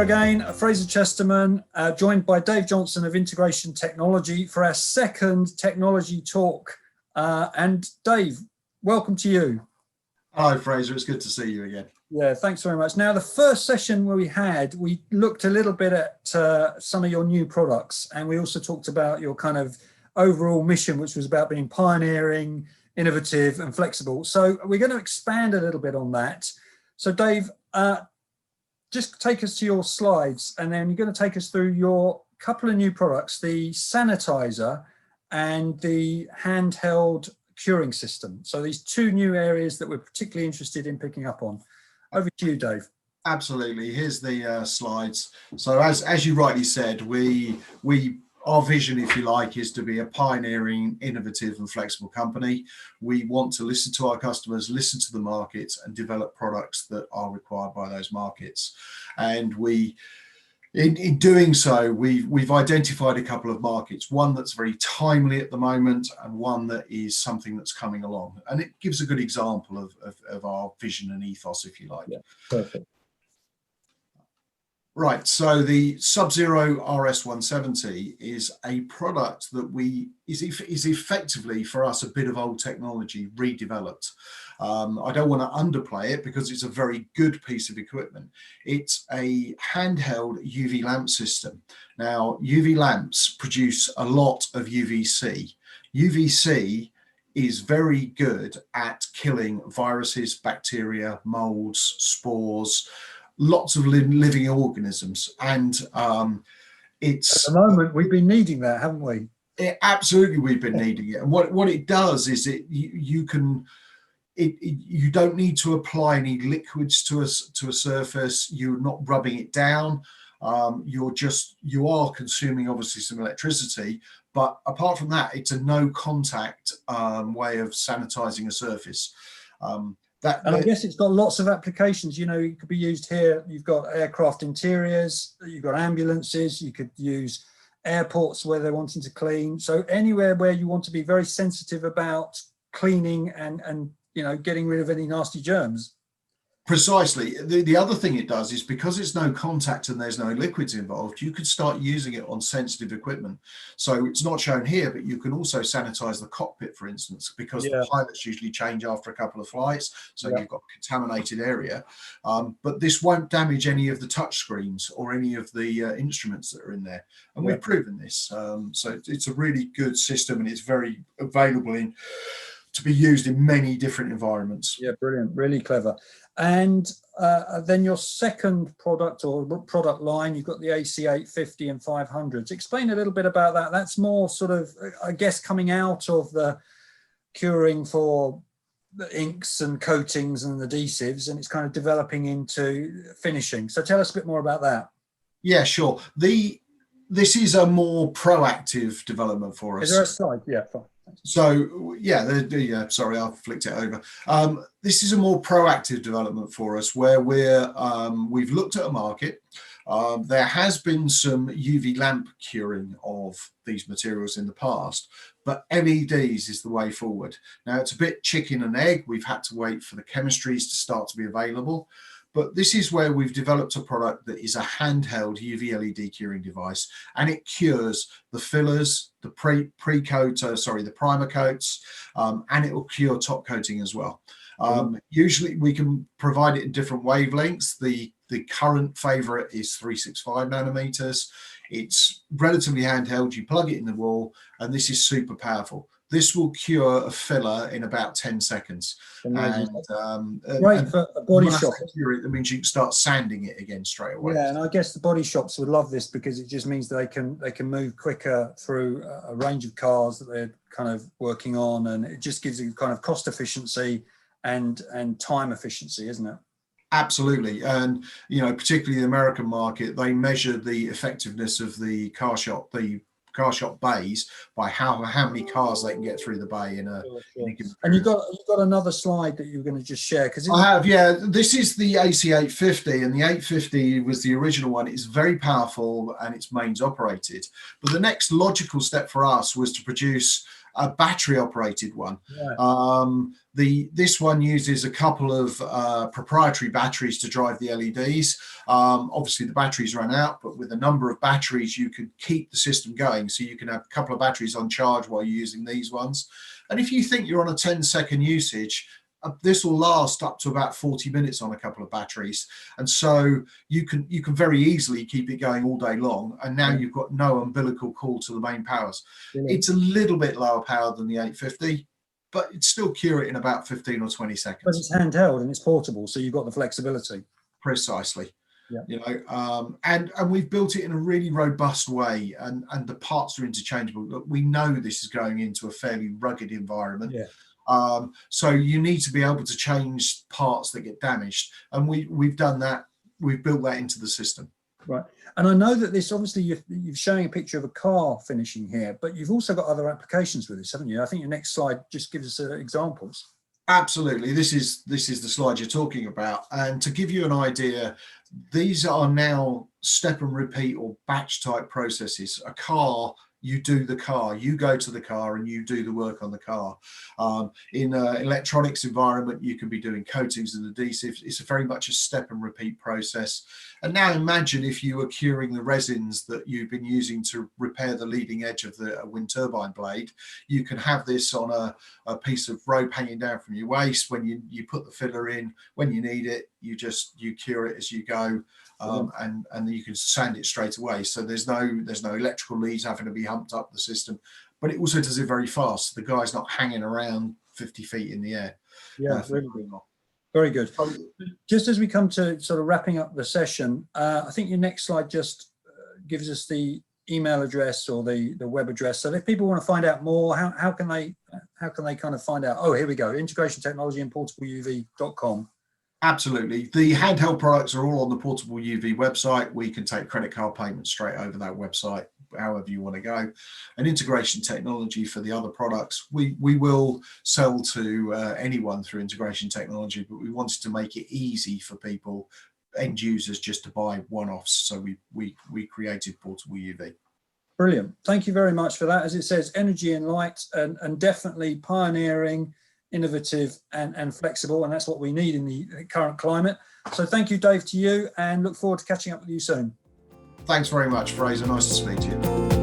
again, Fraser Chesterman, joined by Dave Johnson of Integration Technology for our second technology talk. And Dave, welcome to you. Hello, Fraser. It's good to see you again. Yeah, thanks very much. Now, the first session where we looked a little bit at some of your new products, and we also talked about your kind of overall mission, which was about being pioneering, innovative and flexible. So we're going to expand a little bit on that. So Dave, just take us to your slides, and then you're going to take us through your couple of new products, the sanitizer and the handheld curing system. So these two new areas that we're particularly interested in picking up on. Over to you, Dave. Absolutely. Here's the slides. So as you rightly said, our vision, if you like, is to be a pioneering, innovative and flexible company. We want to listen to our customers, listen to the markets and develop products that are required by those markets. And in doing so, we've identified a couple of markets, one that's very timely at the moment and one that is something that's coming along. And it gives a good example of our vision and ethos, if you like. Yeah, perfect. Right, so the Sub-Zero RS170 is a product that is effectively for us a bit of old technology redeveloped. I don't want to underplay it because it's a very good piece of equipment. It's a handheld UV lamp system. Now, UV lamps produce a lot of UVC. UVC is very good at killing viruses, bacteria, molds, spores, lots of living organisms, and it's at the moment we've been needing that, haven't we? Absolutely, we've been needing it. And what it does is you don't need to apply any liquids to a surface. You're not rubbing it down. You are consuming obviously some electricity, but apart from that, it's a no contact way of sanitizing a surface. And I guess it's got lots of applications. You know, it could be used here. You've got aircraft interiors, you've got ambulances, you could use airports where they're wanting to clean. So anywhere where you want to be very sensitive about cleaning and you know, getting rid of any nasty germs. Precisely. The other thing it does is because it's no contact and there's no liquids involved, you could start using it on sensitive equipment. So it's not shown here, but you can also sanitize the cockpit, for instance, because the pilots usually change after a couple of flights. So you've got a contaminated area. But this won't damage any of the touch screens or any of the instruments that are in there. And we've proven this. So it's a really good system and it's very available to be used in many different environments. Yeah, brilliant, really clever. And then your second product or product line, you've got the AC850 and 500s. Explain a little bit about that. That's more sort of, I guess, coming out of the curing for the inks and coatings and adhesives, and it's kind of developing into finishing. So tell us a bit more about that. Yeah, sure. This is a more proactive development for us. Is there a slide? Yeah, fine. So yeah, sorry, I flicked it over. This is a more proactive development for us where we've looked at a market. There has been some UV lamp curing of these materials in the past, but LEDs is the way forward. Now it's a bit chicken and egg. We've had to wait for the chemistries to start to be available. But this is where we've developed a product that is a handheld UV LED curing device, and it cures the fillers, the the primer coats, and it will cure top coating as well. Usually we can provide it in different wavelengths. The current favorite is 365 nanometers. It's relatively handheld. You plug it in the wall, and this is super powerful. This will cure a filler in about 10 seconds. Right, for a body shop. That means you can start sanding it again straight away. Yeah, and I guess the body shops would love this because it just means they can move quicker through a range of cars that they're kind of working on, and it just gives you kind of cost efficiency and time efficiency, isn't it? Absolutely. And you know, particularly the American market, they measure the effectiveness of the car shop bays by how many cars they can get through the bay in a given. And you've got another slide that you were going to just share, because I have, yeah. This is the AC850, and the 850 was the original one. It's very powerful and it's mains operated. But the next logical step for us was to produce a battery operated one. Right. This one uses a couple of proprietary batteries to drive the LEDs. Obviously the batteries run out, but with a number of batteries you could keep the system going, so you can have a couple of batteries on charge while you're using these ones. And if you think you're on a 10-second usage, this will last up to about 40 minutes on a couple of batteries, and so you can very easily keep it going all day long, and now you've got no umbilical cord to the main powers. Brilliant. It's a little bit lower power than the 850, but it's still cure it in about 15 or 20 But seconds. it's handheld and it's portable, so you've got the flexibility. Precisely. Yeah. You know, and we've built it in a really robust way, and the parts are interchangeable. Look, we know this is going into a fairly rugged environment. Yeah. So you need to be able to change parts that get damaged, and we've done that. We've built that into the system. Right. And I know that this, obviously you're showing a picture of a car finishing here, but you've also got other applications with this, haven't you? I think your next slide just gives us examples. Absolutely. This is the slide you're talking about. And to give you an idea, these are now step and repeat or batch type processes. A car, you do the car, you go to the car and you do the work on the car. In an electronics environment, you can be doing coatings and adhesives. It's very much a step and repeat process. And now imagine if you were curing the resins that you've been using to repair the leading edge of the wind turbine blade. You can have this on a piece of rope hanging down from your waist. When you put the filler in, when you need it, you cure it as you go. And you can sand it straight away. So there's no electrical leads having to be humped up the system, but it also does it very fast. The guy's not hanging around 50 feet in the air. Yeah, really good. Very good. Just as we come to sort of wrapping up the session, I think your next slide just gives us the email address or the web address. So if people want to find out more, how can they kind of find out? Oh, here we go. Integration Technology and portableuv.com. Absolutely. The handheld products are all on the Portable UV website. We can take credit card payments straight over that website, however you want to go. And Integration Technology for the other products, we will sell to anyone through Integration Technology, but we wanted to make it easy for people, end users, just to buy one-offs. So we created Portable UV. Brilliant. Thank you very much for that. As it says, energy and light, and definitely pioneering, innovative and flexible, and that's what we need in the current climate. So thank you, Dave, to you, and look forward to catching up with you soon. Thanks very much, Fraser. Nice to speak to you.